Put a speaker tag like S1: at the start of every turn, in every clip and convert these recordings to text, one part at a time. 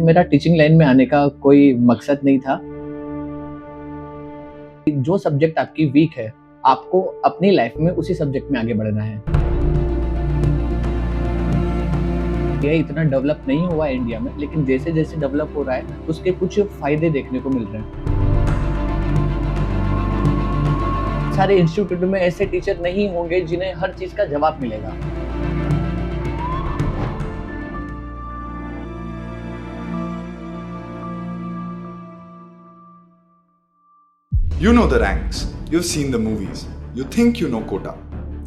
S1: मेरा teaching line में आने का कोई मकसद नहीं था। जो सब्जेक्ट आपकी वीक है, आपको अपनी लाइफ में उसी सब्जेक्ट में आगे बढ़ना है। ये इतना डेवलप नहीं हुआ है इंडिया में, लेकिन जैसे-जैसे डेवलप हो रहा है, उसके कुछ फ़ायदे देखने को मिल रहे हैं। सारे इंस्टीट्यूट में ऐसे टीचर नहीं होंगे जिन्हें हर चीज़ का जवाब मिलेगा।
S2: You know the ranks, you've seen the movies, you think you know Kota.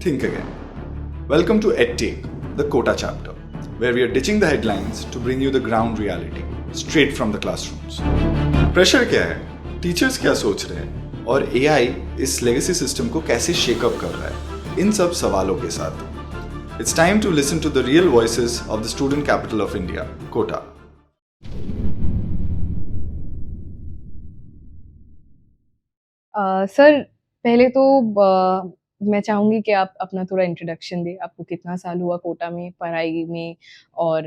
S2: Think again. Welcome to EdTake, the Kota chapter, where we are ditching the headlines to bring you the ground reality, straight from the classrooms. Pressure क्या है, teachers क्या सोच रहे हैं और AI इस legacy system को कैसे शेकअप कर रहा है, इन सब सवालों के साथ It's time to listen to the real voices of the student capital of India, Kota.
S3: Sir पहले तो मैं चाहूँगी कि आप अपना थोड़ा इंट्रोडक्शन दें। आपको कितना साल हुआ कोटा में पढ़ाई में और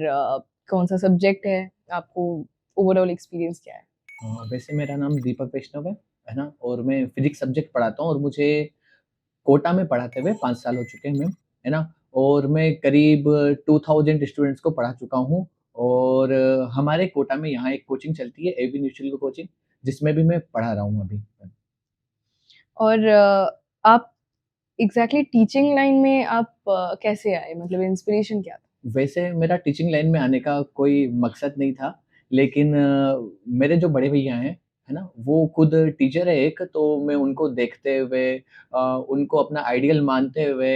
S3: कौन-सा सब्जेक्ट है? आपको ओवरऑल एक्सपीरियंस क्या है?
S1: वैसे मेरा नाम दीपक वैष्णव है ना? और मैं फिज़िक्स सब्जेक्ट पढ़ाता हूँ और मुझे कोटा में पढ़ाते हुए 5 साल हो चुके हैं मैम, है ना? और मैं करीब 2000 स्टूडेंट्स को पढ़ा चुका हूँ और हमारे कोटा में यहाँ एक कोचिंग चलती है, एबी निशुल्क कोचिंग, जिसमें भी मैं पढ़ा रहा हूँ अभी।
S3: और आप एग्ज़ैक्टली टीचिंग लाइन में आप कैसे आए? मतलब इंस्पिरेशन क्या था?
S1: वैसे मेरा टीचिंग लाइन में आने का कोई मकसद नहीं था, लेकिन मेरे जो बड़े भैया हैं, है ना? वो खुद टीचर है एक, तो मैं उनको देखते हुए उनको अपना आइडियल मानते हुए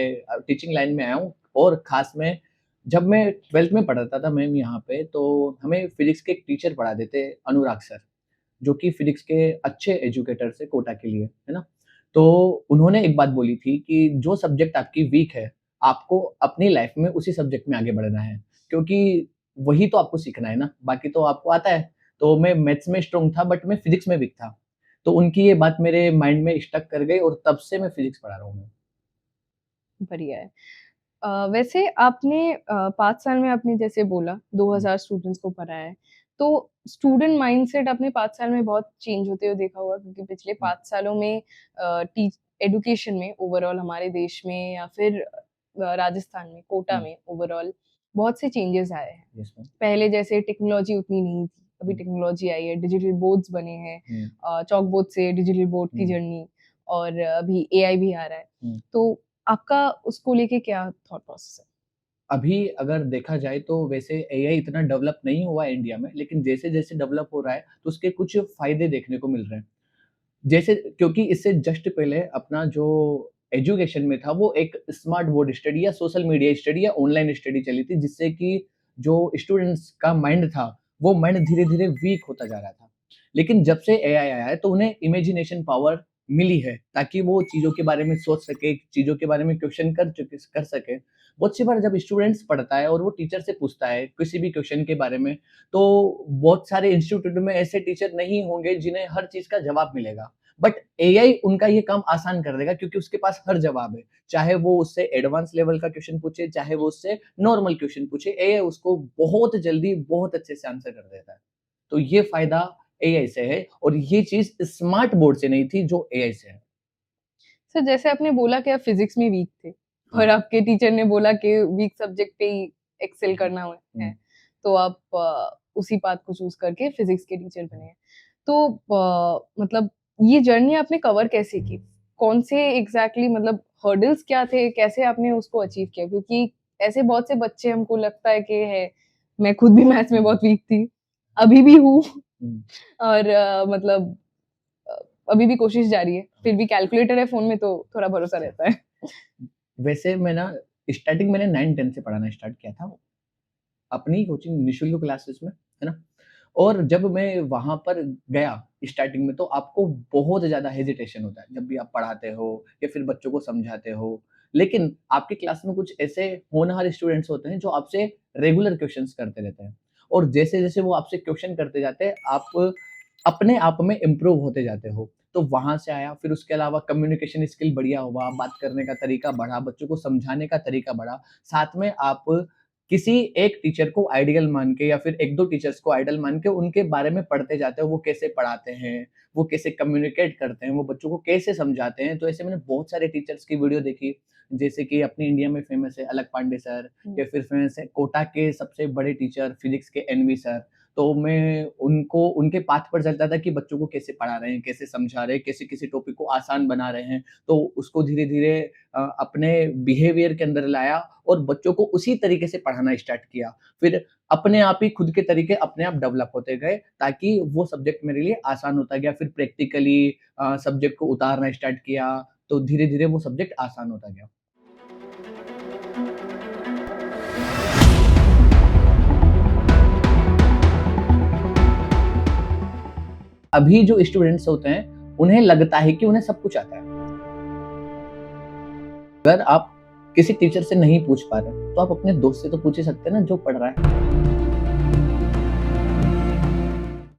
S1: टीचिंग लाइन में आया हूँ और ख़ास में जब मैं 12th में पढ़ता था मैम यहाँ पे, तो हमें फ़िज़िक्स के एक टीचर पढ़ाते थे, अनुराग सर, जो कि फ़िज़िक्स के अच्छे एजुकेटर्स हैं कोटा के लिए, है ना? तो उन्होंने एक बात बोली थी कि जो सब्जेक्ट आपकी वीक है, आपको अपनी लाइफ में उसी सब्जेक्ट में आगे बढ़ना है, क्योंकि वही तो आपको सीखना है ना, बाकी तो आपको आता है। तो मैं मैथ्स में स्ट्रॉन्ग था बट मैं फिज़िक्स में वीक था। तो उनकी ये बात मेरे माइंड में स्टक कर गई और तब से मैं फिज़िक्स पढ़ा रहा हूँ मैं।
S3: बढ़िया है। वैसे आपने 5 साल में आपने जैसे बोला 2000 स्टूडेंट्स को पढ़ाया है, तो स्टूडेंट माइंडसेट आपने 5 साल में बहुत चेंज होते हुए देखा होगा क्योंकि पिछले 5 सालों में एजुकेशन में ओवरऑल हमारे देश में या फिर राजस्थान में, कोटा में ओवरऑल बहुत से चेंजेस आए हैं।
S1: Yes ma'am.
S3: पहले जैसे टेक्नोलॉजी उतनी नहीं थी, अभी टेक्नोलॉजी आई है, डिजिटल बोर्ड्स बने हैं, चॉक बोर्ड से डिजिटल बोर्ड की जर्नी और अभी एआई भी आ रहा है। तो आपका उसको लेके क्या थॉट प्रोसेस है?
S1: अभी अगर देखा जाए तो वैसे एआई इतना डेवलप नहीं हुआ है इंडिया में, लेकिन जैसे-जैसे डेवलप हो रहा है, तो उसके कुछ फ़ायदे देखने को मिल रहे हैं। जैसे क्योंकि इससे जस्ट पहले अपना जो एजुकेशन में था वो एक स्मार्ट बोर्ड स्टडी या सोशल मीडिया स्टडी या ऑनलाइन स्टडी चली थी, जिससे कि जो स्टूडेंट्स का माइंड था, वो माइंड धीरे-धीरे वीक होता जा रहा था। लेकिन जब से एआई आया है तो उन्हें इमेजिनेशन पावर मिली है, ताकि वो चीज़ों के बारे में सोच सके, चीज़ों के बारे में क्वेश्चन कर सके। बहुत सी बार जब स्टूडेंट्स पढ़ता है और वो टीचर से पूछता है किसी भी क्वेश्चन के बारे में, तो बहुत सारे इंस्टीट्यूट में ऐसे टीचर नहीं होंगे जिन्हें हर चीज़ का जवाब मिलेगा। बट एआई उनका ये काम आसान कर देगा क्योंकि उसके पास हर जवाब है। चाहे वो उससे एडवांस लेवल का क्वेश्चन पूछे, चाहे वो उससे नॉर्मल क्वेश्चन पूछे, एआई उसको बहुत जल्दी, बहुत अच्छे से आंसर कर देता है। तो ये फ़ायदा एआई से है और ये चीज़ स्मार्ट बोर्ड से नहीं थी जो एआई से है।
S3: सर जैसे आपने बोला कि आप फिज़िक्स में वीक थे और आपके टीचर ने बोला कि वीक सब्जेक्ट पे ही एक्सेल करना है, तो आप उसी पाथ को चूज़ करके फिज़िक्स के टीचर बने हैं। तो मतलब ये जर्नी आपने कवर कैसे की? कौन से एग्ज़ैक्टली मतलब हर्डल्स क्या थे? कैसे आपने उसको अचीव किया? क्योंकि ऐसे बहुत से बच्चे हमको लगता है कि है, मैं खुद भी मैथ्स में बहुत वीक थी, अभी भी हूँ और मतलब अ, अभी भी कोशिश जारी है, फिर भी कैलकुलेटर है फ़ोन में तो थोड़ा भरोसा रहता है।
S1: वैसे मैं ना स्टार्टिंग मैंने 9-10 से पढ़ाना स्टार्ट किया था, अपनी कोचिंग निशुल्क क्लासेस में, है ना? और जब मैं वहाँ पर गया स्टार्टिंग में तो आपको बहुत ज़्यादा हेजिटेशन होता है, जब भी आप पढ़ाते हो या फिर बच्चों को समझाते हो। लेकिन आपकी क्लास में कुछ ऐसे होनहार स्टूडेंट्स होते हैं जो आपसे रेगुलर क्वेश्चन्स करते रहते हैं और जैसे-जैसे वो आपसे क्वेश्चन करते जाते हैं, आप अपने आप में इम्प्रूव होते जाते हो। तो वहाँ से आया, फिर उसके अलावा कम्युनिकेशन स्किल बढ़िया हुआ, बात करने का तरीका बढ़ा, बच्चों को समझाने का तरीका बढ़ा। साथ में आप किसी एक टीचर को आइडियल मान के या फिर 1-2 टीचर्स को आइडल मान के उनके बारे में पढ़ते जाते हैं, वो कैसे पढ़ाते हैं, वो कैसे कम्युनिकेट करते हैं, वो बच्चों को कैसे समझाते हैं। तो ऐसे मैंने बहुत सारे टीचर्स की वीडियो देखी, जैसे कि अपनी इंडिया में फेमस है अलक पांडे सर, या फिर फेमस है कोटा के सबसे बड़े टीचर फिजिक्स के एनवी सर। तो मैं उनको उनके पाथ पर चलता था कि बच्चों को कैसे पढ़ा रहे हैं, कैसे समझा रहे हैं, कैसे किसी टॉपिक को आसान बना रहे हैं। तो उसको धीरे-धीरे अपने बिहेवियर के अंदर लाया और बच्चों को उसी तरीके से पढ़ाना स्टार्ट किया। फिर अपने आप ही खुद के तरीके अपने आप डेवलप होते गए, ताकि वो सब्जेक्ट मेरे लिए आसान होता गया। फिर प्रैक्टिकली सब्जेक्ट को उतारना स्टार्ट किया, तो धीरे-धीरे वो सब्जेक्ट आसान होता गया। अभी जो स्टूडेंट्स होते हैं, उन्हें लगता है कि उन्हें सब कुछ आता है। अगर आप किसी टीचर से नहीं पूछ पा रहे, तो आप अपने दोस्त से तो पूछ ही सकते हैं ना, जो पढ़ रहा है।